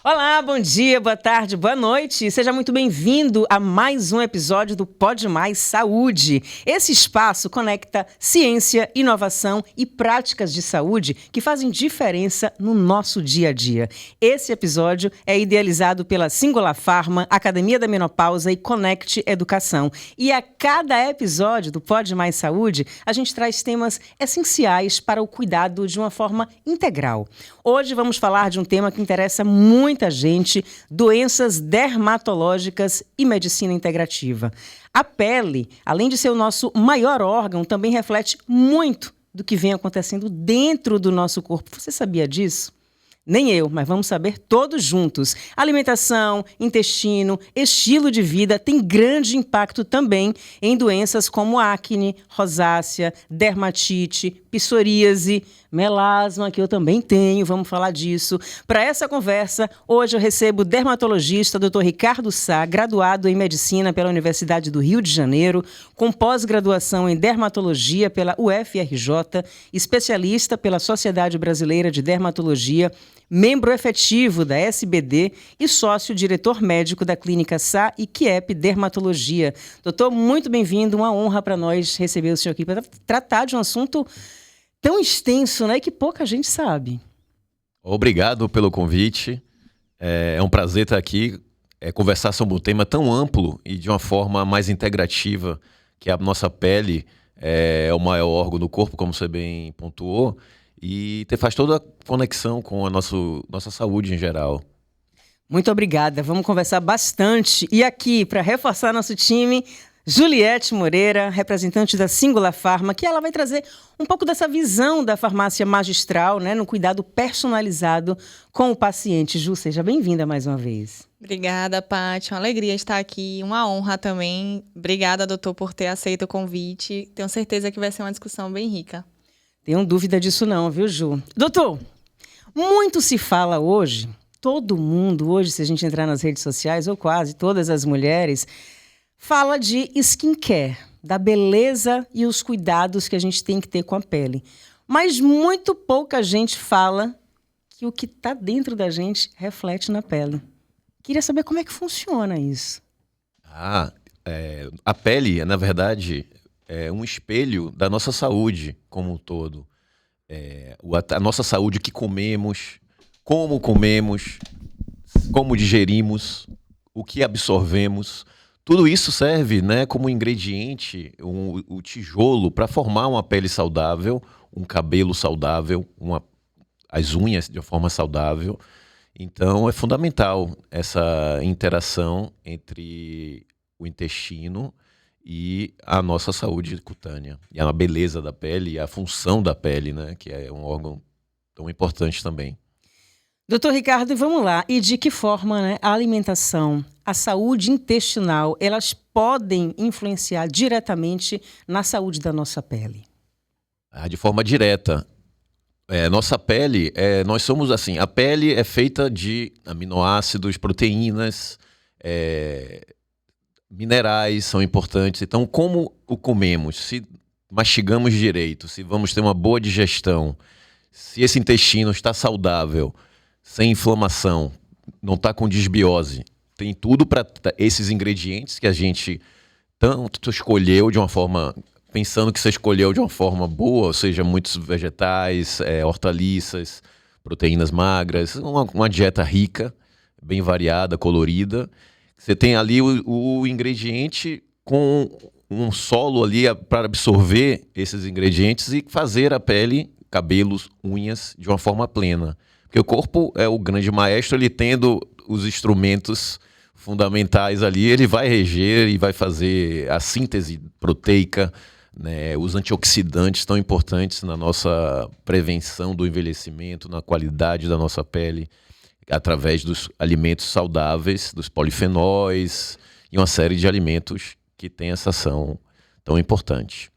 Olá, bom dia, boa tarde, boa noite. Seja muito bem-vindo a mais um episódio do Pode Mais Saúde. Esse espaço conecta ciência, inovação e práticas de saúde que fazem diferença no nosso dia a dia. Esse episódio é idealizado pela Singular Pharma, Academia da Menopausa e Connect Educação. E a cada episódio do Pode Mais Saúde, a gente traz temas essenciais para o cuidado de uma forma integral. Hoje vamos falar de um tema que interessa muita gente: doenças dermatológicas e medicina integrativa. A pele, além de ser o nosso maior órgão, também reflete muito do que vem acontecendo dentro do nosso corpo. Você sabia disso? Nem eu, mas vamos saber todos juntos. Alimentação, intestino, estilo de vida tem grande impacto também em doenças como acne, rosácea, dermatite, psoríase, melasma, que eu também tenho, vamos falar disso. Para essa conversa, hoje eu recebo o dermatologista Dr. Ricardo Sá, graduado em Medicina pela Universidade do Rio de Janeiro, com pós-graduação em Dermatologia pela UFRJ, especialista pela Sociedade Brasileira de Dermatologia, membro efetivo da SBD e sócio-diretor médico da Clínica Sá e Kiep Dermatologia. Doutor, muito bem-vindo, uma honra para nós receber o senhor aqui para tratar de um assunto tão extenso, né, que pouca gente sabe. Obrigado pelo convite. É um prazer estar aqui, conversar sobre um tema tão amplo e de uma forma mais integrativa, que a nossa pele é o maior órgão do corpo, como você bem pontuou, e faz toda a conexão com a nossa saúde em geral. Muito obrigada, vamos conversar bastante. E aqui, para reforçar nosso time, Juliette Moreira, representante da Singular Pharma, que ela vai trazer um pouco dessa visão da farmácia magistral, né, no cuidado personalizado com o paciente. Ju, seja bem-vinda mais uma vez. Obrigada, Paty. Uma alegria estar aqui, uma honra também. Obrigada, doutor, por ter aceito o convite. Tenho certeza que vai ser uma discussão bem rica. Tenho dúvida disso não, viu, Ju? Doutor, muito se fala hoje, todo mundo hoje, se a gente entrar nas redes sociais, ou quase todas as mulheres, fala de skincare, da beleza e os cuidados que a gente tem que ter com a pele. Mas muito pouca gente fala que o que está dentro da gente reflete na pele. Queria saber como é que funciona isso. A pele, na verdade, é um espelho da nossa saúde como um todo. A nossa saúde, o que comemos, como digerimos, o que absorvemos. Tudo isso serve, né, como ingrediente, o tijolo para formar uma pele saudável, um cabelo saudável, as unhas de uma forma saudável. Então é fundamental essa interação entre o intestino e a nossa saúde cutânea, e a beleza da pele e a função da pele, né, que é um órgão tão importante também. Doutor Ricardo, vamos lá. E de que forma, né, a alimentação, a saúde intestinal, elas podem influenciar diretamente na saúde da nossa pele? De forma direta. Nossa pele, nós somos assim, a pele é feita de aminoácidos, proteínas, minerais são importantes. Então, como o comemos? Se mastigamos direito, se vamos ter uma boa digestão, se esse intestino está saudável, sem inflamação, não está com desbiose, tem tudo para esses ingredientes que a gente tanto escolheu de uma forma, pensando que você escolheu de uma forma boa, ou seja, muitos vegetais, hortaliças, proteínas magras, uma dieta rica, bem variada, colorida. Você tem ali o ingrediente com um solo ali para absorver esses ingredientes e fazer a pele, cabelos, unhas de uma forma plena. Porque o corpo é o grande maestro, ele tendo os instrumentos fundamentais ali, ele vai reger e vai fazer a síntese proteica, né, os antioxidantes tão importantes na nossa prevenção do envelhecimento, na qualidade da nossa pele, através dos alimentos saudáveis, dos polifenóis e uma série de alimentos que têm essa ação tão importante.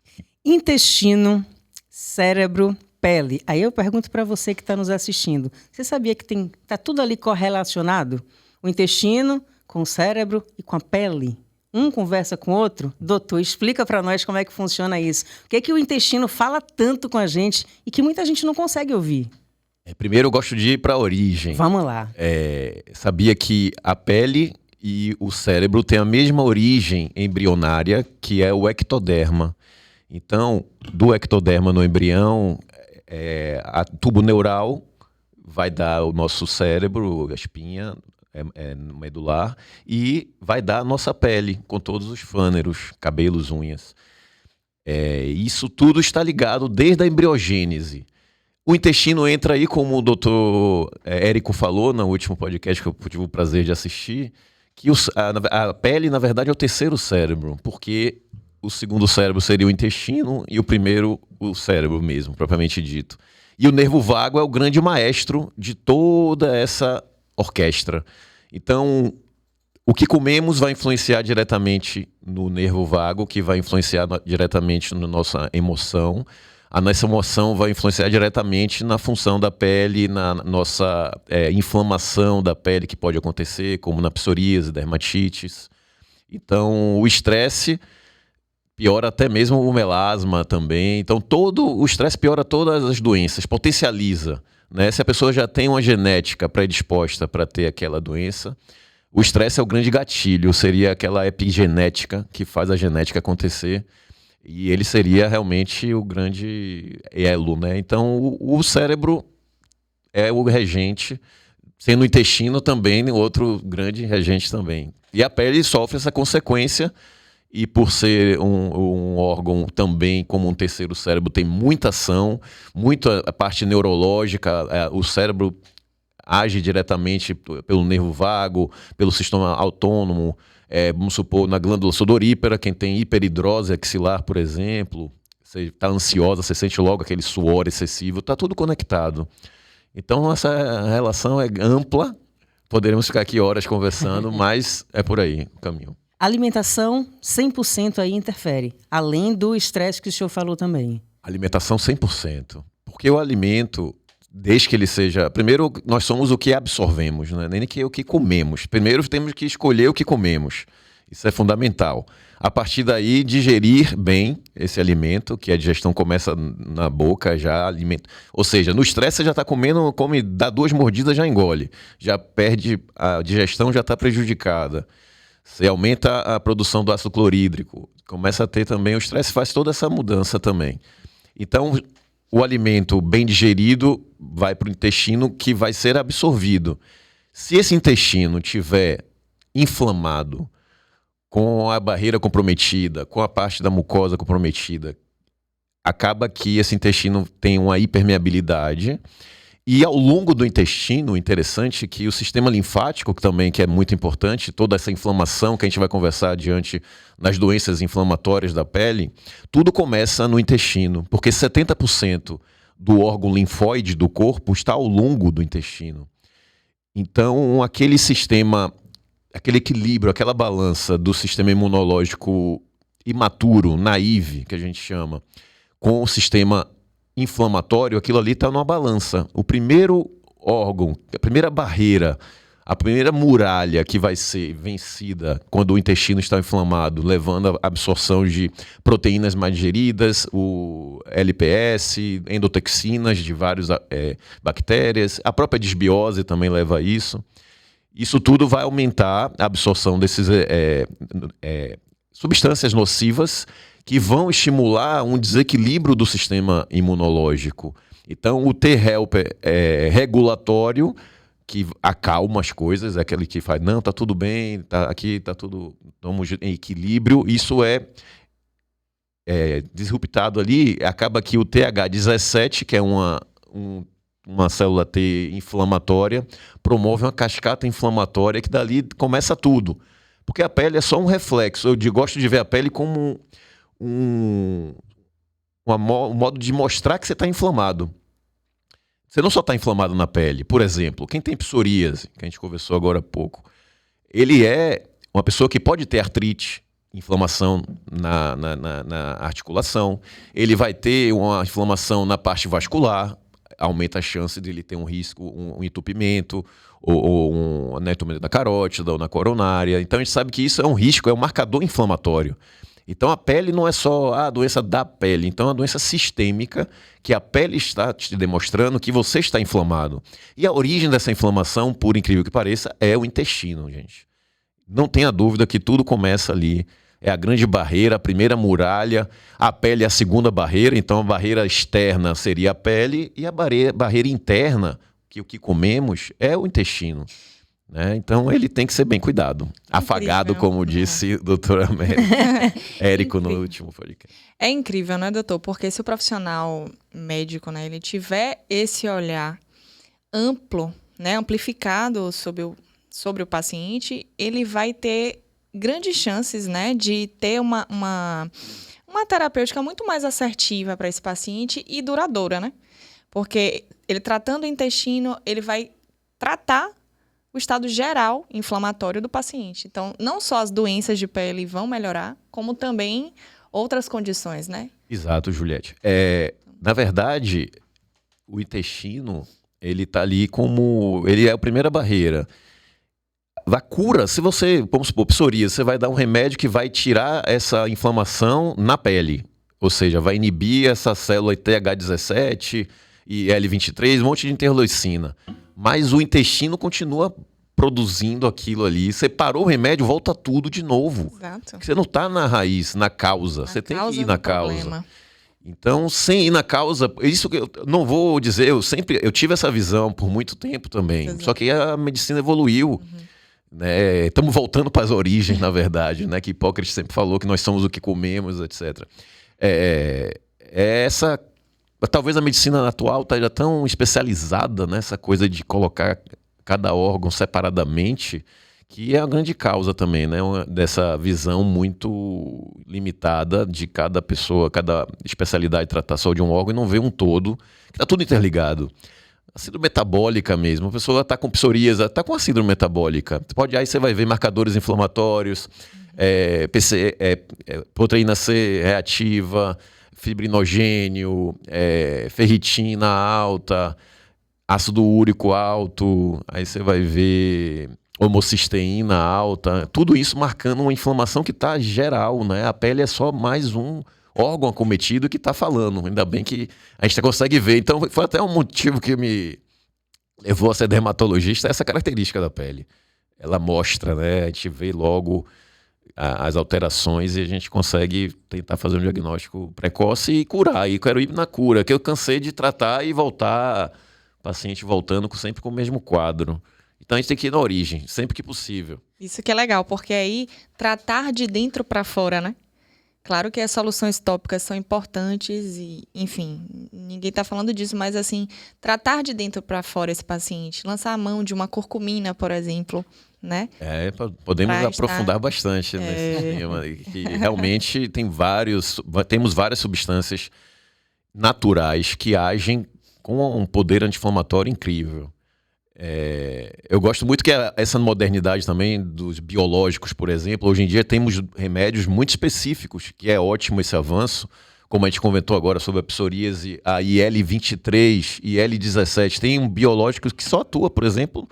Intestino, cérebro, pele. Aí eu pergunto para você que está nos assistindo. Você sabia que está tudo ali correlacionado? O intestino com o cérebro e com a pele? Um conversa com o outro? Doutor, explica para nós como é que funciona isso. O que é que o intestino fala tanto com a gente e que muita gente não consegue ouvir? Primeiro eu gosto de ir para a origem. Vamos lá. Sabia que a pele e o cérebro têm a mesma origem embrionária, que é o ectoderma. Então, do ectoderma no embrião, a tubo neural vai dar o nosso cérebro, a espinha medular, e vai dar a nossa pele, com todos os fâneros, cabelos, unhas. Isso tudo está ligado desde a embriogênese. O intestino entra aí, como o doutor Érico falou no último podcast que eu tive o prazer de assistir, que a pele, na verdade, é o terceiro cérebro, porque o segundo cérebro seria o intestino e o primeiro o cérebro mesmo, propriamente dito. E o nervo vago é o grande maestro de toda essa orquestra. Então, o que comemos vai influenciar diretamente no nervo vago, que vai influenciar diretamente na nossa emoção. A nossa emoção vai influenciar diretamente na função da pele, na nossa inflamação da pele que pode acontecer, como na psoríase, dermatites. Então, o estresse piora até mesmo o melasma também. Então, o estresse piora todas as doenças, potencializa, né? Se a pessoa já tem uma genética predisposta para ter aquela doença, o estresse é o grande gatilho, seria aquela epigenética que faz a genética acontecer. E ele seria realmente o grande elo, né? Então, o cérebro é o regente, sendo o intestino também outro grande regente também. E a pele sofre essa consequência, e por ser um órgão também, como um terceiro cérebro, tem muita ação, muita parte neurológica, o cérebro age diretamente pelo nervo vago, pelo sistema autônomo, vamos supor, na glândula sudorípara, quem tem hiperidrose axilar, por exemplo, você está ansiosa, você sente logo aquele suor excessivo, está tudo conectado. Então, essa relação é ampla, poderíamos ficar aqui horas conversando, mas é por aí o caminho. Alimentação 100% aí interfere, além do estresse que o senhor falou também. Alimentação 100%, porque o alimento, desde que ele seja... Primeiro, nós somos o que absorvemos, né? Nem que o que comemos. Primeiro, temos que escolher o que comemos. Isso é fundamental. A partir daí, digerir bem esse alimento, que a digestão começa na boca, já alimenta. Ou seja, no estresse você já está comendo, dá 2 mordidas, já engole. Já perde, a digestão já está prejudicada. Você aumenta a produção do ácido clorídrico. Começa a ter também, o estresse faz toda essa mudança também. Então, o alimento bem digerido vai para o intestino, que vai ser absorvido. Se esse intestino tiver inflamado, com a barreira comprometida, com a parte da mucosa comprometida, acaba que esse intestino tem uma hipermeabilidade. E ao longo do intestino, interessante que o sistema linfático, que também que é muito importante, toda essa inflamação que a gente vai conversar adiante nas doenças inflamatórias da pele, tudo começa no intestino, porque 70% do órgão linfóide do corpo está ao longo do intestino. Então, aquele sistema, aquele equilíbrio, aquela balança do sistema imunológico imaturo, naive, que a gente chama, com o sistema inflamatório, aquilo ali está numa balança. O primeiro órgão, a primeira barreira, a primeira muralha que vai ser vencida quando o intestino está inflamado, levando à absorção de proteínas mais digeridas, o LPS, endotoxinas de várias bactérias, a própria disbiose também leva a isso. Isso tudo vai aumentar a absorção desses substâncias nocivas que vão estimular um desequilíbrio do sistema imunológico. Então, o T-helper regulatório, que acalma as coisas, é aquele que faz, não, tá tudo bem, tá aqui, tá tudo, estamos em equilíbrio. Isso é disruptado ali, acaba que o TH17, que é uma célula T inflamatória, promove uma cascata inflamatória que dali começa tudo. Porque a pele é só um reflexo. Eu gosto de ver a pele como um modo de mostrar que você está inflamado. Você não só está inflamado na pele. Por exemplo, quem tem psoríase, que a gente conversou agora há pouco, ele é uma pessoa que pode ter artrite, inflamação na articulação. Ele vai ter uma inflamação na parte vascular, aumenta a chance de ele ter um risco, um entupimento, ou um anetomia da carótida, ou na coronária. Então a gente sabe que isso é um risco, é um marcador inflamatório. Então a pele não é só a doença da pele, então é uma doença sistêmica que a pele está te demonstrando que você está inflamado. E a origem dessa inflamação, por incrível que pareça, é o intestino, gente. Não tenha dúvida que tudo começa ali. É a grande barreira, a primeira muralha, a pele é a segunda barreira, então a barreira externa seria a pele e a barreira interna, que o que comemos, é o intestino. Né? Então ele tem que ser bem cuidado. Afagado, como disse o doutor Érico no último podcast. É incrível, né, doutor? Porque se o profissional médico, né, ele tiver esse olhar amplo, né, amplificado sobre o paciente, ele vai ter grandes chances, né, de ter uma terapêutica muito mais assertiva para esse paciente e duradoura, né? Porque ele tratando o intestino, ele vai tratar o estado geral inflamatório do paciente. Então, não só as doenças de pele vão melhorar, como também outras condições, né? Exato, Juliette. Na verdade, o intestino, ele está ali como... Ele é a primeira barreira. A cura, se você, vamos supor, psoríase, você vai dar um remédio que vai tirar essa inflamação na pele. Ou seja, vai inibir essa célula TH17 e L23, um monte de interleucina. Mas o intestino continua produzindo aquilo ali. Você parou o remédio, volta tudo de novo. Exato. Porque você não está na raiz, na causa. Você tem que ir na causa. Problema. Então, sem ir na causa, isso que eu não vou dizer, eu tive essa visão por muito tempo também. Exato. Só que a medicina evoluiu. Né? Estamos voltando para as origens, na verdade, né? Que Hipócrates sempre falou que nós somos o que comemos, etc. Talvez a medicina atual esteja tão especializada nessa coisa de colocar cada órgão separadamente, que é a grande causa também, né? Dessa visão muito limitada de cada pessoa, cada especialidade tratar só de um órgão e não ver um todo, que está tudo interligado. A síndrome metabólica mesmo, a pessoa está com psoríase, está com a síndrome metabólica. Aí você vai ver marcadores inflamatórios, proteína C reativa, fibrinogênio, ferritina alta, ácido úrico alto, aí você vai ver homocisteína alta, tudo isso marcando uma inflamação que está geral, né? A pele é só mais um órgão acometido que está falando, ainda bem que a gente consegue ver. Então foi até um motivo que me levou a ser dermatologista, essa característica da pele. Ela mostra, né? A gente vê logo as alterações e a gente consegue tentar fazer um diagnóstico precoce e curar. E quero ir na cura, que eu cansei de tratar e voltar, paciente voltando sempre com o mesmo quadro. Então a gente tem que ir na origem, sempre que possível. Isso que é legal, porque aí tratar de dentro para fora, né? Claro que as soluções tópicas são importantes e, enfim, ninguém está falando disso, mas assim, tratar de dentro para fora esse paciente, lançar a mão de uma curcumina, por exemplo, né? Podemos aprofundar bastante nesse tema, que realmente temos várias substâncias naturais que agem com um poder anti-inflamatório incrível. Eu gosto muito que essa modernidade também dos biológicos, por exemplo, hoje em dia temos remédios muito específicos, que é ótimo esse avanço, como a gente comentou agora sobre a psoríase, a IL-23 e IL-17, tem um biológico que só atua, por exemplo,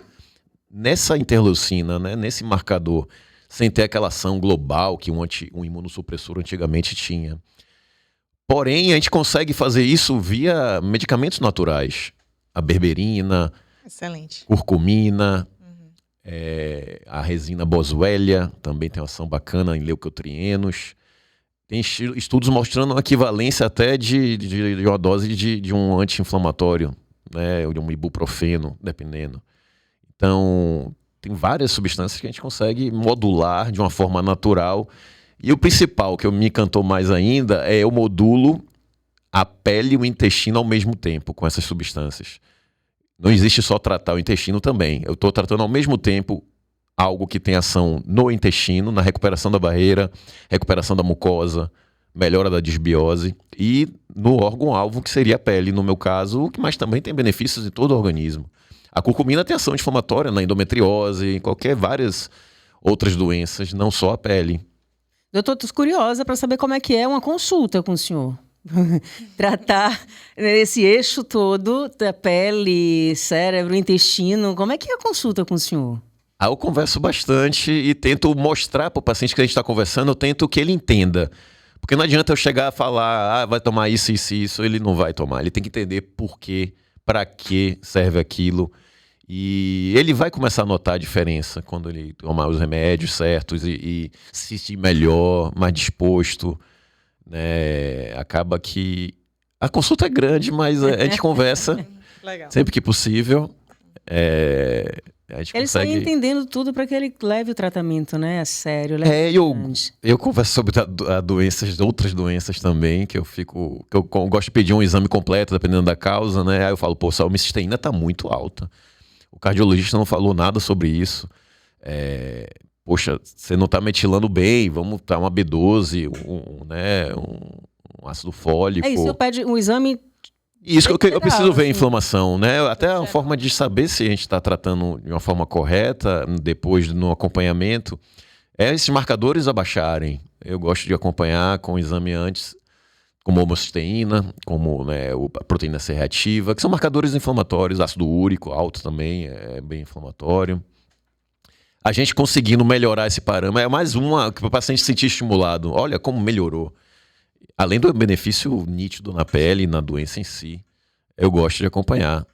nessa interleucina, né, nesse marcador, sem ter aquela ação global que um imunossupressor antigamente tinha. Porém, a gente consegue fazer isso via medicamentos naturais, a berberina, excelente, curcumina, a resina boswellia, também tem uma ação bacana em leucotrienos. Tem estudos mostrando uma equivalência até de uma dose de um anti-inflamatório, né, de um ibuprofeno, dependendo. Então, tem várias substâncias que a gente consegue modular de uma forma natural. E o principal, que me encantou mais ainda, eu modulo a pele e o intestino ao mesmo tempo com essas substâncias. Não existe só tratar o intestino também. Eu estou tratando ao mesmo tempo algo que tem ação no intestino, na recuperação da barreira, recuperação da mucosa, melhora da disbiose e no órgão-alvo, que seria a pele, no meu caso, mas também tem benefícios em todo o organismo. A curcumina tem ação inflamatória na endometriose, em várias outras doenças, não só a pele. Doutor, estou curiosa para saber como é que é uma consulta com o senhor. Tratar esse eixo todo da pele, cérebro, intestino. Como é que é a consulta com o senhor? Aí eu converso bastante e tento mostrar para o paciente que a gente está conversando, eu tento que ele entenda. Porque não adianta eu chegar a falar, vai tomar isso, ele não vai tomar. Ele tem que entender por quê, para que serve aquilo. E ele vai começar a notar a diferença quando ele tomar os remédios certos e se sentir melhor, mais disposto, né? Acaba que a consulta é grande, mas a gente conversa Legal. sempre que possível. A gente Ele consegue... está entendendo tudo para que ele leve o tratamento, né? A sério. Eu converso sobre outras doenças também, que eu gosto de pedir um exame completo, dependendo da causa, né? Aí eu falo, sua homocisteína está muito alta. O cardiologista não falou nada sobre isso. Poxa, você não está metilando bem, vamos dar uma B12, um ácido fólico. É isso, eu pede um exame... Isso que eu preciso ver a assim. inflamação, né? Até a forma de saber se a gente está tratando de uma forma correta, depois no acompanhamento, esses marcadores abaixarem. Eu gosto de acompanhar com o exame antes, como a homocisteína, como a proteína C reativa, que são marcadores inflamatórios, ácido úrico alto também, é bem inflamatório. A gente conseguindo melhorar esse parâmetro, é mais uma que o paciente se sentir estimulado. Olha como melhorou. Além do benefício nítido na pele e na doença em si, eu gosto de acompanhar.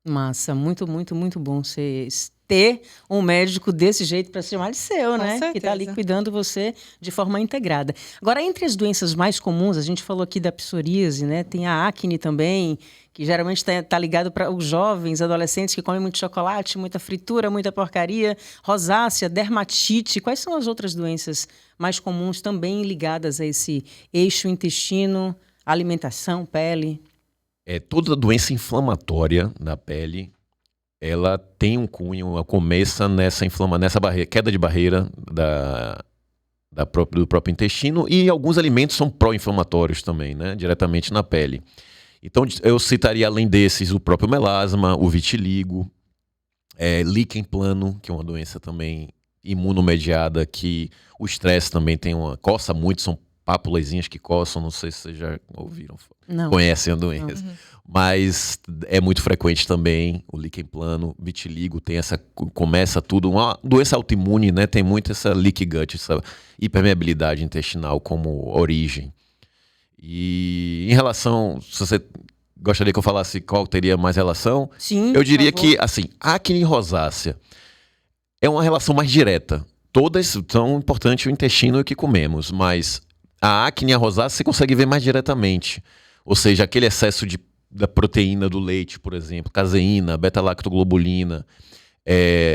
Massa, muito, muito, muito bom você ter um médico desse jeito para se chamar de seu, né? certeza. Que está ali cuidando você de forma integrada. Agora, entre as doenças mais comuns, a gente falou aqui da psoríase, né? Tem a acne também, que geralmente tá ligado para os jovens, adolescentes que comem muito chocolate, muita fritura, muita porcaria, rosácea, dermatite. Quais são as outras doenças mais comuns também ligadas a esse eixo intestino, alimentação, pele? Toda doença inflamatória na pele, ela tem um cunho, ela começa nessa barreira, queda de barreira do próprio intestino, e alguns alimentos são pró-inflamatórios também, né? Diretamente na pele. Então, eu citaria, além desses, o próprio melasma, o vitiligo, líquen plano, que é uma doença também imunomediada, que o estresse também coça muito, são pápulazinhas que coçam, não sei se vocês já ouviram, Não. Conhecem a doença. Mas é muito frequente também o líquen plano, vitiligo, começa tudo, uma doença autoimune, né? Tem muito essa leaky gut, essa hipermeabilidade intestinal como origem. E em relação, se você gostaria que eu falasse qual teria mais relação, Sim, eu diria por favor. que, assim, acne e rosácea é uma relação mais direta. Todas são importantes o intestino e o que comemos, mas a acne e a rosácea você consegue ver mais diretamente. Ou seja, aquele excesso da proteína do leite, por exemplo, caseína, beta-lactoglobulina,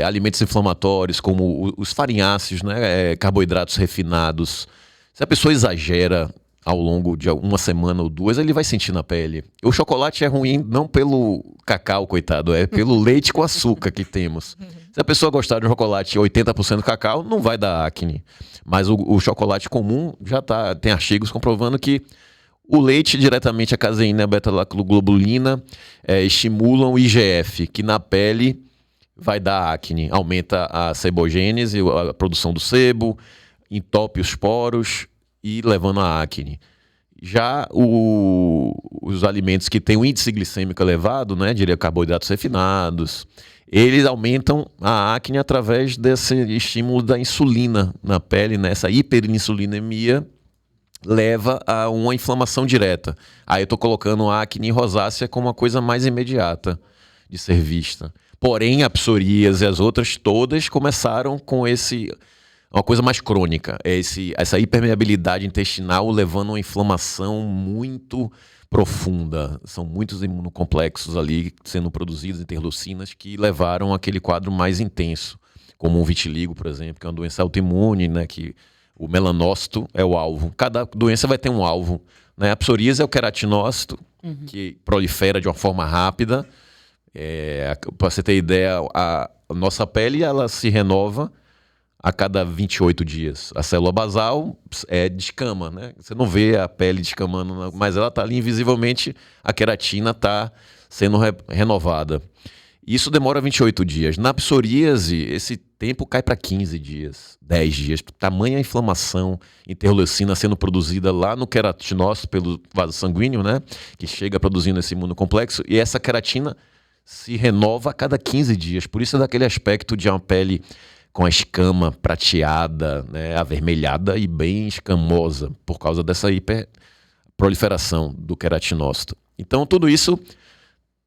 alimentos inflamatórios como os farinháceos, né, carboidratos refinados. Se a pessoa exagera ao longo de uma semana ou duas, ele vai sentir na pele. O chocolate é ruim não pelo cacau, coitado, é pelo leite com açúcar que temos. Se a pessoa gostar de um chocolate 80% cacau, não vai dar acne. Mas o chocolate comum tem artigos comprovando que o leite, diretamente a caseína e a beta-lactoglobulina, estimulam o IGF, que na pele vai dar acne. Aumenta a sebogênese, a produção do sebo, entope os poros e levando a acne. Já os alimentos que têm um índice glicêmico elevado, né, diria carboidratos refinados, eles aumentam a acne através desse estímulo da insulina na pele, né? Essa hiperinsulinemia leva a uma inflamação direta. Aí eu estou colocando a acne e rosácea como uma coisa mais imediata de ser vista. Porém, a psoríase e as outras todas começaram com uma coisa mais crônica. Essa hipermeabilidade intestinal levando a uma inflamação muito profunda. São muitos imunocomplexos ali sendo produzidos, interleucinas, que levaram àquele quadro mais intenso, como um vitiligo, por exemplo, que é uma doença autoimune, né, que o melanócito é o alvo. Cada doença vai ter um alvo, né? A psoríase é o queratinócito, que prolifera de uma forma rápida. Para você ter ideia, a nossa pele ela se renova a cada 28 dias. A célula basal descama, né? Você não vê a pele descamando, mas ela está ali invisivelmente, a queratina está sendo renovada. Isso demora 28 dias. Na psoríase, esse tempo cai para 15 dias, 10 dias. Tamanha inflamação, interleucina sendo produzida lá no queratinócito pelo vaso sanguíneo, né? Que chega produzindo esse imunocomplexo. E essa queratina se renova a cada 15 dias. Por isso é daquele aspecto de uma pele com a escama prateada, né, avermelhada e bem escamosa, por causa dessa hiperproliferação do queratinócito. Então, tudo isso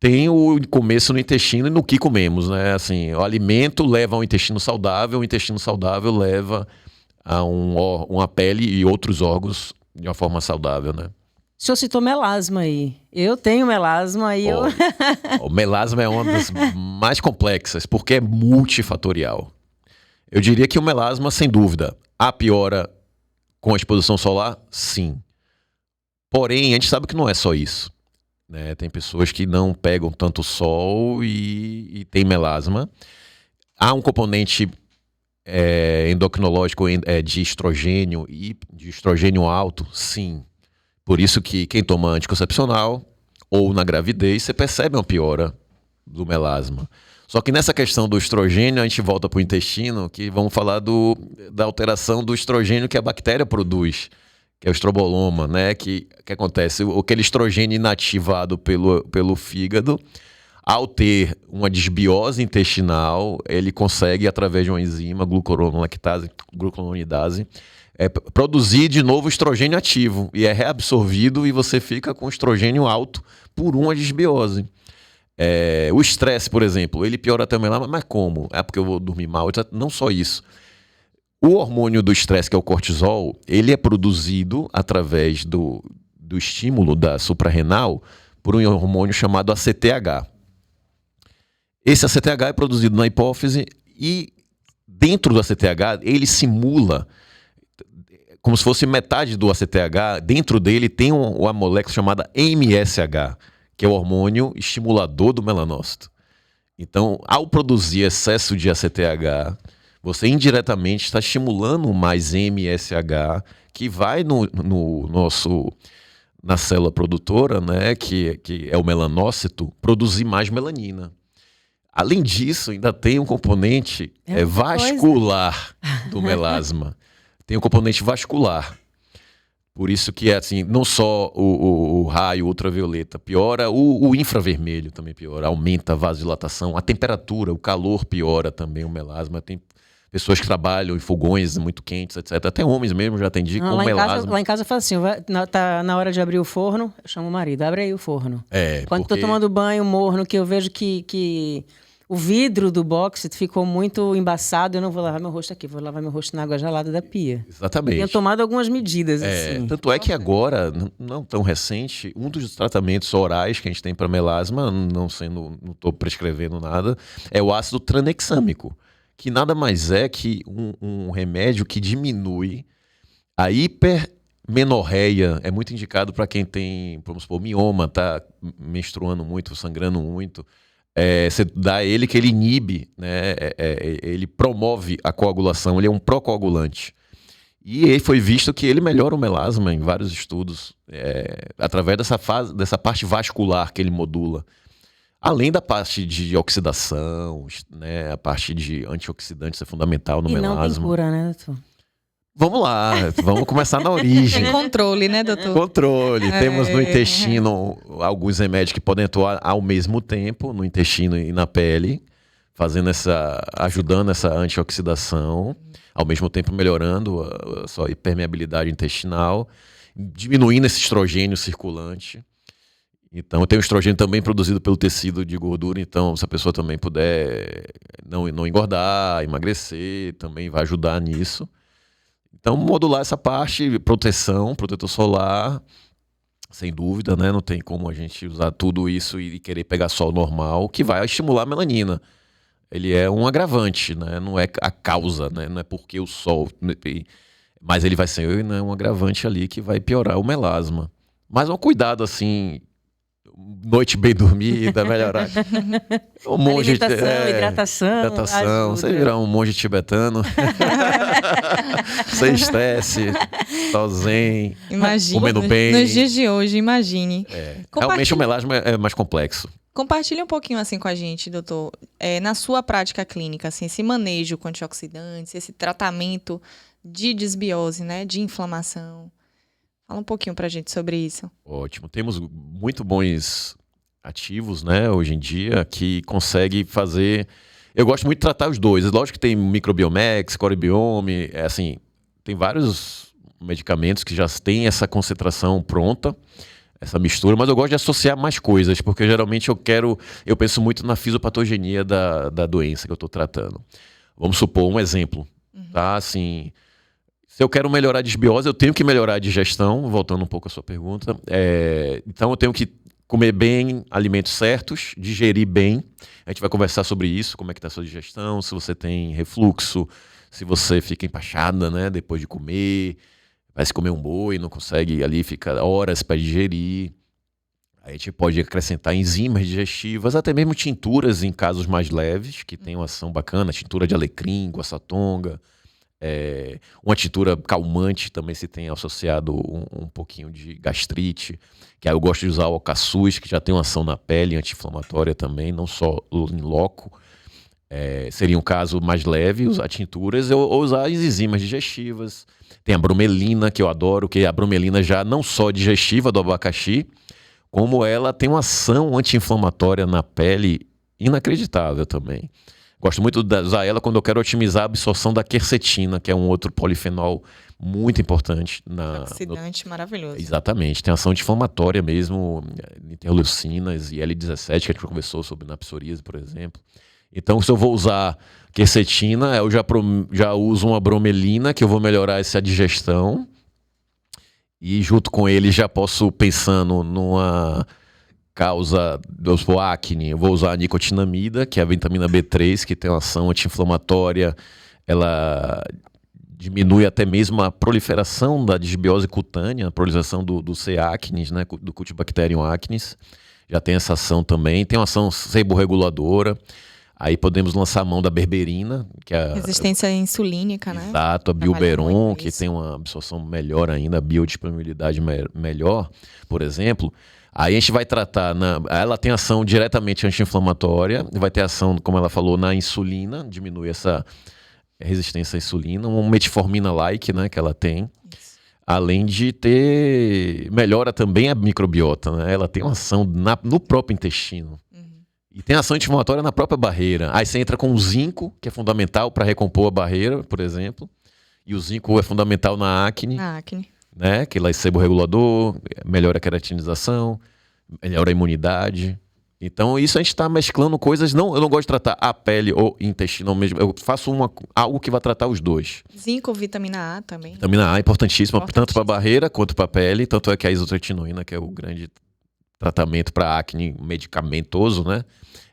tem o começo no intestino e no que comemos, né? Assim, o alimento leva a um intestino saudável, o intestino saudável leva a uma pele e outros órgãos de uma forma saudável, né? O senhor citou melasma aí. Eu tenho melasma e O melasma é uma das mais complexas, porque é multifatorial. Eu diria que o melasma, sem dúvida, a piora com a exposição solar, sim. Porém, a gente sabe que não é só isso, né? Tem pessoas que não pegam tanto sol e tem melasma. Há um componente endocrinológico de estrogênio e de estrogênio alto, sim. Por isso que quem toma anticoncepcional ou na gravidez, você percebe uma piora do melasma. Só que nessa questão do estrogênio, a gente volta para o intestino, que vamos falar da alteração do estrogênio que a bactéria produz, que é o estroboloma, né? Que acontece? Aquele estrogênio inativado pelo fígado, ao ter uma desbiose intestinal, ele consegue, através de uma enzima, glucuronidase, produzir de novo estrogênio ativo. E é reabsorvido e você fica com estrogênio alto por uma desbiose. O estresse, por exemplo, ele piora até o melasma, mas como? É porque eu vou dormir mal? Não só isso. O hormônio do estresse, que é o cortisol, ele é produzido através do estímulo da suprarrenal por um hormônio chamado ACTH. Esse ACTH é produzido na hipófise e dentro do ACTH ele simula como se fosse metade do ACTH. Dentro dele tem uma molécula chamada MSH, que é o hormônio estimulador do melanócito. Então, ao produzir excesso de ACTH, você indiretamente está estimulando mais MSH, que vai na célula produtora, né, que é o melanócito, produzir mais melanina. Além disso, ainda tem um componente vascular do melasma. Tem um componente vascular. Por isso que assim, não só o raio ultravioleta piora, o infravermelho também piora, aumenta a vasodilatação, a temperatura, o calor piora também o melasma. Tem pessoas que trabalham em fogões muito quentes, etc. Até homens mesmo já atendi com melasma. Lá em casa eu falo assim, tá na hora de abrir o forno, eu chamo o marido, abre aí o forno. Quando tô tomando banho morno, que eu vejo que o vidro do box ficou muito embaçado, eu não vou lavar meu rosto aqui, vou lavar meu rosto na água gelada da pia. Exatamente. Tenho tomado algumas medidas, assim. Tanto é que agora, não tão recente, um dos tratamentos orais que a gente tem para melasma, não estou prescrevendo nada, é o ácido tranexâmico, que nada mais é que um remédio que diminui a hipermenorreia. É muito indicado para quem tem, vamos supor, mioma, tá menstruando muito, sangrando muito. Você dá ele que ele inibe, né? Ele promove a coagulação, ele é um procoagulante. E aí foi visto que ele melhora o melasma em vários estudos, através dessa parte vascular que ele modula. Além da parte de oxidação, né? A parte de antioxidantes é fundamental no melasma. E não tem cura, né, doutor? Vamos lá, vamos começar na origem. Tem controle, né, doutor? Controle. Temos no intestino alguns remédios que podem atuar ao mesmo tempo, no intestino e na pele, ajudando essa antioxidação, ao mesmo tempo melhorando a sua permeabilidade intestinal, diminuindo esse estrogênio circulante. Então, tem o estrogênio também produzido pelo tecido de gordura, então se a pessoa também puder não engordar, emagrecer, também vai ajudar nisso. Então, modular essa parte, protetor solar, sem dúvida, né? Não tem como a gente usar tudo isso e querer pegar sol normal, que vai estimular a melanina. Ele é um agravante, né? Não é a causa, né? Não é porque o sol... Mas ele vai ser, né, um agravante ali que vai piorar o melasma. Mas um cuidado, assim... Noite bem dormida, melhorar. Um monge, hidratação. Você virar um monge tibetano. Sem estresse, só zen, comendo bem. Nos dias de hoje, imagine. Realmente o melasma é mais complexo. Compartilhe um pouquinho assim com a gente, doutor. Na sua prática clínica, assim, esse manejo com antioxidantes, esse tratamento de desbiose, né, de inflamação. Fala um pouquinho pra gente sobre isso. Ótimo. Temos muito bons ativos, né, hoje em dia, que consegue fazer... Eu gosto muito de tratar os dois. Lógico que tem microbiomex, corebiome, assim, tem vários medicamentos que já têm essa concentração pronta, essa mistura, mas eu gosto de associar mais coisas, porque geralmente eu penso muito na fisiopatogenia da doença que eu estou tratando. Vamos supor um exemplo, tá? Assim, se eu quero melhorar a disbiose, eu tenho que melhorar a digestão, voltando um pouco à sua pergunta. Então eu tenho que comer bem, alimentos certos, digerir bem. A gente vai conversar sobre isso, como é que está a sua digestão, se você tem refluxo, se você fica empachada, né, depois de comer, vai se comer um boi, não consegue ali, fica horas para digerir. A gente pode acrescentar enzimas digestivas, até mesmo tinturas em casos mais leves, que tem uma ação bacana, tintura de alecrim, guaçatonga, uma tintura calmante também se tem associado um pouquinho de gastrite, que aí eu gosto de usar o alcaçuz, que já tem uma ação na pele, anti-inflamatória também, não só em loco. Seria um caso mais leve usar tinturas ou usar as enzimas digestivas. Tem a bromelina, que eu adoro, que a bromelina já não só digestiva do abacaxi, como ela tem uma ação anti-inflamatória na pele inacreditável também. Gosto muito de usar ela quando eu quero otimizar a absorção da quercetina, que é um outro polifenol muito importante. Oxidante maravilhoso. Exatamente. Tem ação anti-inflamatória mesmo, interleucinas e L17, que a gente conversou sobre na psoríase, por exemplo. Então, se eu vou usar quercetina, eu já uso uma bromelina, que eu vou melhorar essa digestão. E junto com ele já posso, pensando numa causa do acne, eu vou usar a nicotinamida, que é a vitamina B3, que tem uma ação anti-inflamatória. Ela diminui até mesmo a proliferação da disbiose cutânea, a proliferação do C. acnes, né, do Cutibacterium acnes. Já tem essa ação também. Tem uma ação seborreguladora. Aí podemos lançar a mão da berberina, que é resistência insulínica, né? Exato, a Bilberon, que tem uma absorção melhor ainda, a biodisponibilidade melhor, por exemplo. Aí a gente vai tratar, ela tem ação diretamente anti-inflamatória, vai ter ação, como ela falou, na insulina, diminui essa resistência à insulina, uma metformina-like, né, que ela tem. Isso. Além de melhora também a microbiota, né? Ela tem uma ação no próprio intestino. E tem ação anti-inflamatória na própria barreira. Aí você entra com o zinco, que é fundamental para recompor a barreira, por exemplo. E o zinco é fundamental na acne. Na acne. Né? Que ele é seborregulador, melhora a queratinização, melhora a imunidade. Então isso a gente está mesclando coisas. Eu não gosto de tratar a pele ou intestino ao mesmo. Eu faço algo que vai tratar os dois. Zinco, vitamina A também. Vitamina A é importantíssima, tanto para a barreira quanto para a pele. Tanto é que a isotretinoína, que é o grande tratamento para acne medicamentoso, né?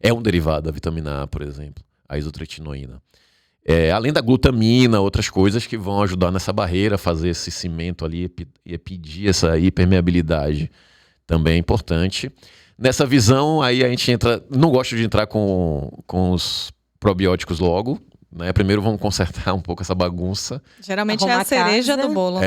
É um derivado da vitamina A, por exemplo, a isotretinoína. Além da glutamina, outras coisas que vão ajudar nessa barreira, fazer esse cimento ali e pedir essa hipermeabilidade. Também é importante. Nessa visão, aí a gente entra... Não gosto de entrar com os probióticos logo, né? Primeiro vamos consertar um pouco essa bagunça. Geralmente é a cereja do bolo.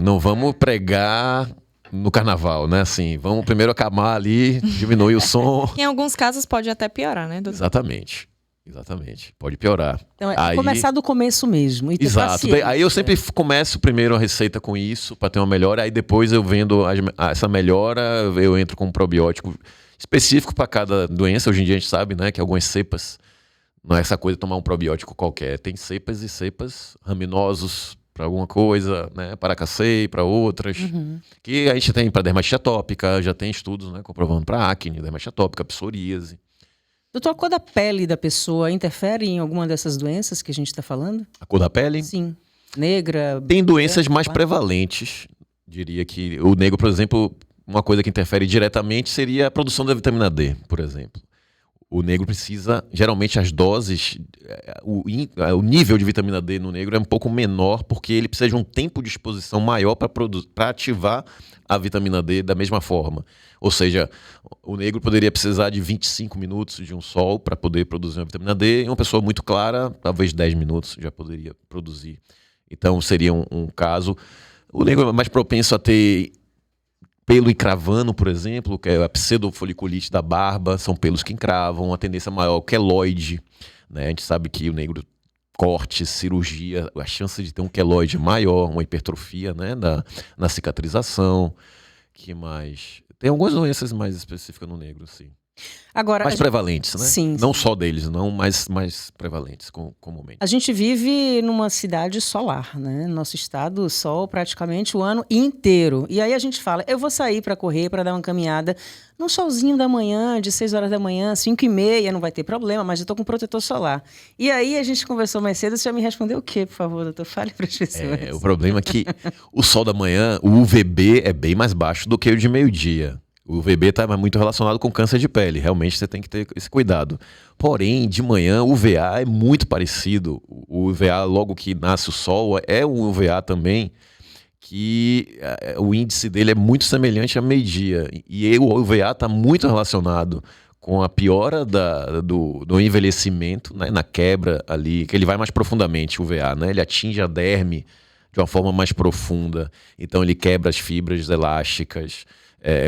Não vamos pregar no carnaval, né? Assim, vamos primeiro acalmar ali, diminuir o som. Em alguns casos pode até piorar, né, doutor? Exatamente. Pode piorar. Então, começar do começo mesmo. E ter exato. Aí eu sempre começo primeiro a receita com isso, para ter uma melhora. Aí depois eu vendo essa melhora, eu entro com um probiótico específico para cada doença. Hoje em dia a gente sabe, né, que algumas cepas, não é essa coisa de tomar um probiótico qualquer. Tem cepas e cepas, raminosos para alguma coisa, né, paracacei para outras, que a gente tem para dermatite atópica, já tem estudos, né, comprovando para acne, dermatite atópica, psoríase. Doutor, a cor da pele da pessoa interfere em alguma dessas doenças que a gente está falando? A cor da pele? Sim. Negra? Tem doenças mais prevalentes. Diria que o negro, por exemplo, uma coisa que interfere diretamente seria a produção da vitamina D, por exemplo. O negro precisa, geralmente as doses, o nível de vitamina D no negro é um pouco menor, porque ele precisa de um tempo de exposição maior para ativar a vitamina D da mesma forma. Ou seja, o negro poderia precisar de 25 minutos de um sol para poder produzir uma vitamina D, e uma pessoa muito clara, talvez 10 minutos já poderia produzir. Então seria um caso. O negro é mais propenso a ter pelo encravando, por exemplo, que é a pseudofoliculite da barba, são pelos que encravam, uma tendência maior, o queloide, né? A gente sabe que o negro, corte, cirurgia, a chance de ter um queloide maior, uma hipertrofia, né, na cicatrização. Que mais? Tem algumas doenças mais específicas no negro, sim. Agora, Mais prevalentes, né? Sim. Não só deles, não, mas mais prevalentes, comumente. A gente vive numa cidade solar, né? Nosso estado, o sol praticamente o ano inteiro. E aí a gente fala, eu vou sair para correr, para dar uma caminhada num solzinho da manhã, de 6 horas da manhã, 5h30, não vai ter problema, mas eu tô com protetor solar. E aí a gente conversou mais cedo, você já me respondeu o quê, por favor, doutor? Fale para as pessoas. O problema é que o sol da manhã, o UVB é bem mais baixo do que o de meio-dia. O UVB está muito relacionado com câncer de pele. Realmente você tem que ter esse cuidado. Porém, de manhã, o UVA é muito parecido. O UVA, logo que nasce o sol, é um UVA também, que o índice dele é muito semelhante a meio-dia. E o UVA está muito relacionado com a piora do envelhecimento, né, na quebra ali, que ele vai mais profundamente, o UVA, né? Ele atinge a derme de uma forma mais profunda. Então ele quebra as fibras elásticas,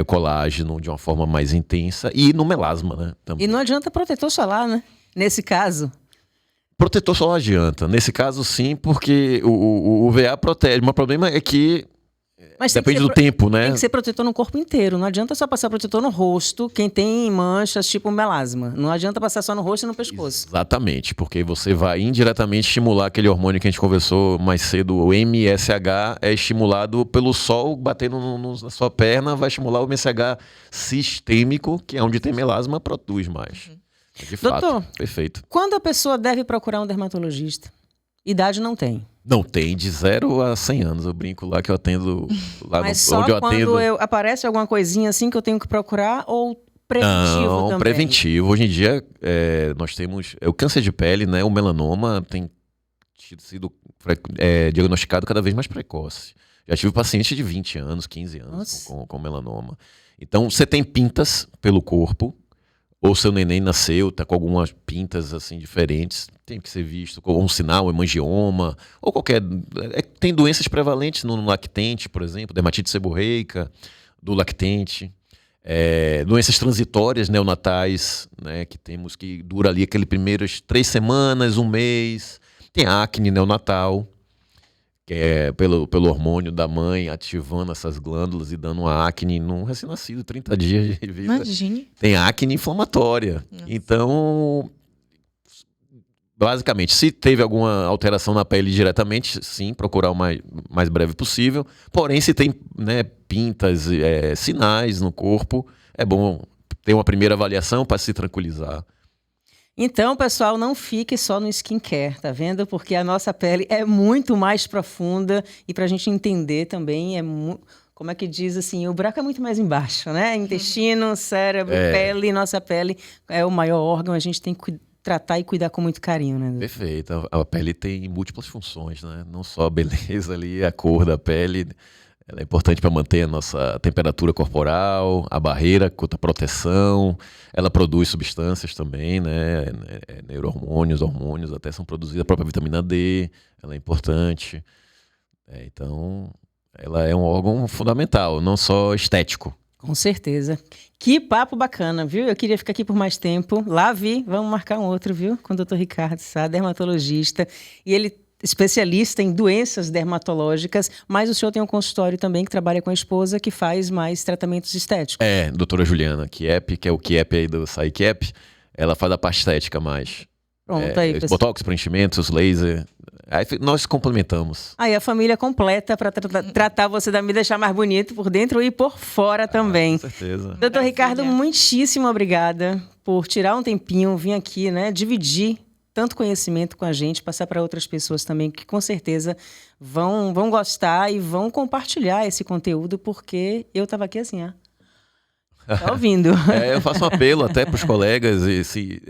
colágeno de uma forma mais intensa e no melasma, né? Também. E não adianta protetor solar, né? Nesse caso. Protetor solar adianta. Nesse caso, sim, porque o UVA protege. Mas o problema é que depende do tempo, né? Tem que ser protetor no corpo inteiro. Não adianta só passar protetor no rosto, quem tem manchas tipo melasma. Não adianta passar só no rosto e no pescoço. Exatamente, porque você vai indiretamente estimular aquele hormônio que a gente conversou mais cedo, o MSH, é estimulado pelo sol batendo na sua perna, vai estimular o MSH sistêmico, que é onde tem melasma, produz mais. De fato, doutor, perfeito. Quando a pessoa deve procurar um dermatologista? Idade não tem. Não, tem de 0 a 100 anos. Eu brinco lá que eu atendo lá Mas onde eu atendo. quando aparece alguma coisinha assim que eu tenho que procurar ou preventivo Não, também? preventivo. Hoje em dia nós temos o câncer de pele, né? O melanoma tem sido diagnosticado cada vez mais precoce. Já tive paciente de 20 anos, 15 anos com melanoma. Então você tem pintas pelo corpo, ou seu neném nasceu, tá com algumas pintas assim diferentes, tem que ser visto como um sinal, hemangioma, ou qualquer... tem doenças prevalentes no lactente, por exemplo, dermatite seborreica do lactente, doenças transitórias neonatais, né, que temos que dura ali aquelas primeiras 3 semanas, 1 mês, tem acne neonatal, que é pelo hormônio da mãe ativando essas glândulas e dando uma acne num recém-nascido, 30 dias de vida. Imagine. Tem acne inflamatória. Nossa. Então, basicamente, se teve alguma alteração na pele diretamente, sim, procurar o mais breve possível. Porém, se tem, né, pintas, sinais no corpo, é bom ter uma primeira avaliação para se tranquilizar. Então, pessoal, não fique só no skincare, tá vendo? Porque a nossa pele é muito mais profunda e pra gente entender também como é que diz assim, o buraco é muito mais embaixo, né? Intestino, cérebro, pele, nossa pele é o maior órgão, a gente tem que tratar e cuidar com muito carinho, né? Perfeito. A pele tem múltiplas funções, né? Não só a beleza ali, a cor da pele. Ela é importante para manter a nossa temperatura corporal, a barreira contra a proteção. Ela produz substâncias também, né? Neurohormônios, hormônios, até são produzidos. A própria vitamina D, ela é importante. Então, ela é um órgão fundamental, não só estético. Com certeza. Que papo bacana, viu? Eu queria ficar aqui por mais tempo. Lá vamos marcar um outro, viu? Com o Dr. Ricardo Sá, dermatologista. E ele especialista em doenças dermatológicas, mas o senhor tem um consultório também que trabalha com a esposa que faz mais tratamentos estéticos. Doutora Juliana Kiep, que é o Kiep aí do SciKiep, ela faz a parte estética mais. Pronto, aí, botox, preenchimentos, laser. Aí nós complementamos. Aí a família completa para tratar você, me deixar mais bonito por dentro e por fora também. Com certeza. Doutor Ricardo, muitíssimo obrigada por tirar um tempinho, vir aqui, né, dividir tanto conhecimento com a gente, passar para outras pessoas também que com certeza vão gostar e vão compartilhar esse conteúdo, porque eu estava aqui assim, tá ouvindo. Eu faço um apelo até para os colegas e se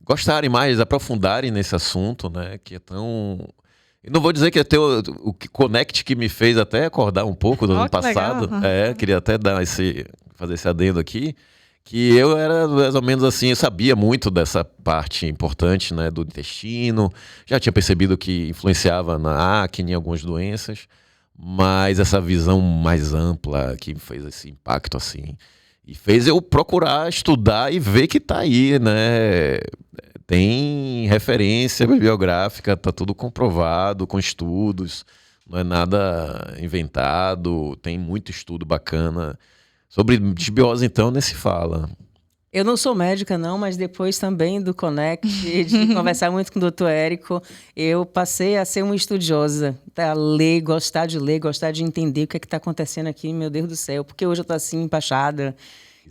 gostarem mais, aprofundarem nesse assunto, né, que é tão... Eu não vou dizer que é o Connect que me fez até acordar um pouco do ano passado. Queria até fazer esse adendo aqui. Que eu era mais ou menos assim, eu sabia muito dessa parte importante, né, do intestino, já tinha percebido que influenciava na acne, em algumas doenças, mas essa visão mais ampla que fez esse impacto assim, e fez eu procurar estudar e ver que tá aí, né, tem referência bibliográfica, tá tudo comprovado, com estudos, não é nada inventado, tem muito estudo bacana, Sobre disbiose, então, nem se fala. Eu não sou médica, não, mas depois também do Connect, de conversar muito com o doutor Érico, eu passei a ser uma estudiosa, a ler, gostar de entender o que é que está acontecendo aqui, meu Deus do céu, porque hoje eu estou assim, empachada.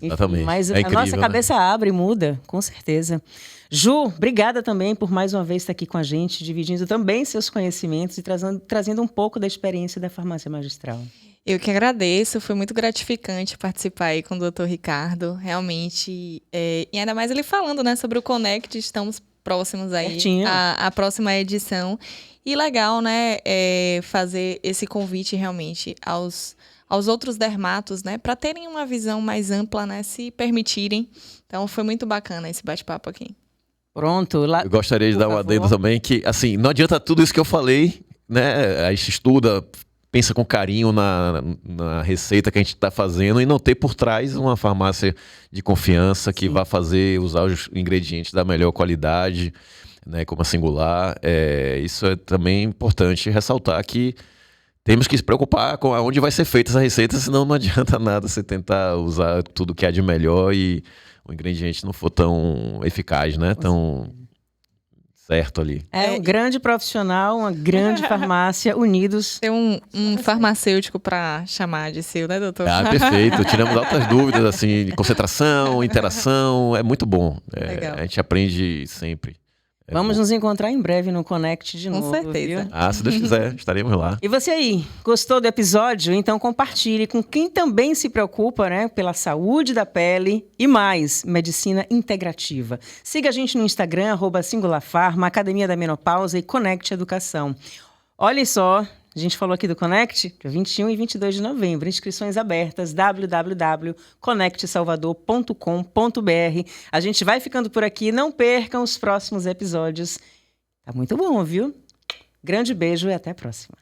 Exatamente. Enfim, mas É incrível, a nossa cabeça abre e muda, com certeza. Ju, obrigada também por mais uma vez estar aqui com a gente, dividindo também seus conhecimentos e trazendo um pouco da experiência da farmácia magistral. Eu que agradeço, foi muito gratificante participar aí com o Dr. Ricardo, realmente, e ainda mais ele falando, né, sobre o Connect, estamos próximos aí à próxima edição, e legal, né, fazer esse convite realmente aos outros dermatos, né, para terem uma visão mais ampla, né, se permitirem, então foi muito bacana esse bate-papo aqui. Pronto. Eu gostaria de dar um adendo também, que assim, não adianta tudo isso que eu falei, né, a gente estuda, pensa com carinho na receita que a gente está fazendo e não ter por trás uma farmácia de confiança que vá usar os ingredientes da melhor qualidade, né, como a Singular. Isso é também importante ressaltar que temos que se preocupar com aonde vai ser feita essa receita, senão não adianta nada você tentar usar tudo que há de melhor e o ingrediente não for tão eficaz, né? Tão certo ali. Um grande profissional, uma grande farmácia, unidos. Tem um farmacêutico para chamar de seu, né, doutor? Perfeito. Tiramos altas dúvidas, assim, de concentração, interação. É muito bom. A gente aprende sempre. Vamos nos encontrar em breve no Connect de novo. Com certeza. Viu? Se Deus quiser, estaremos lá. E você aí, gostou do episódio? Então compartilhe com quem também se preocupa, né, pela saúde da pele e mais, medicina integrativa. Siga a gente no Instagram, @SingularPharma, Academia da Menopausa e Connect Educação. Olha só, a gente falou aqui do Connect, dia 21 e 22 de novembro. Inscrições abertas, www.connectsalvador.com.br. A gente vai ficando por aqui. Não percam os próximos episódios. Tá muito bom, viu? Grande beijo e até a próxima.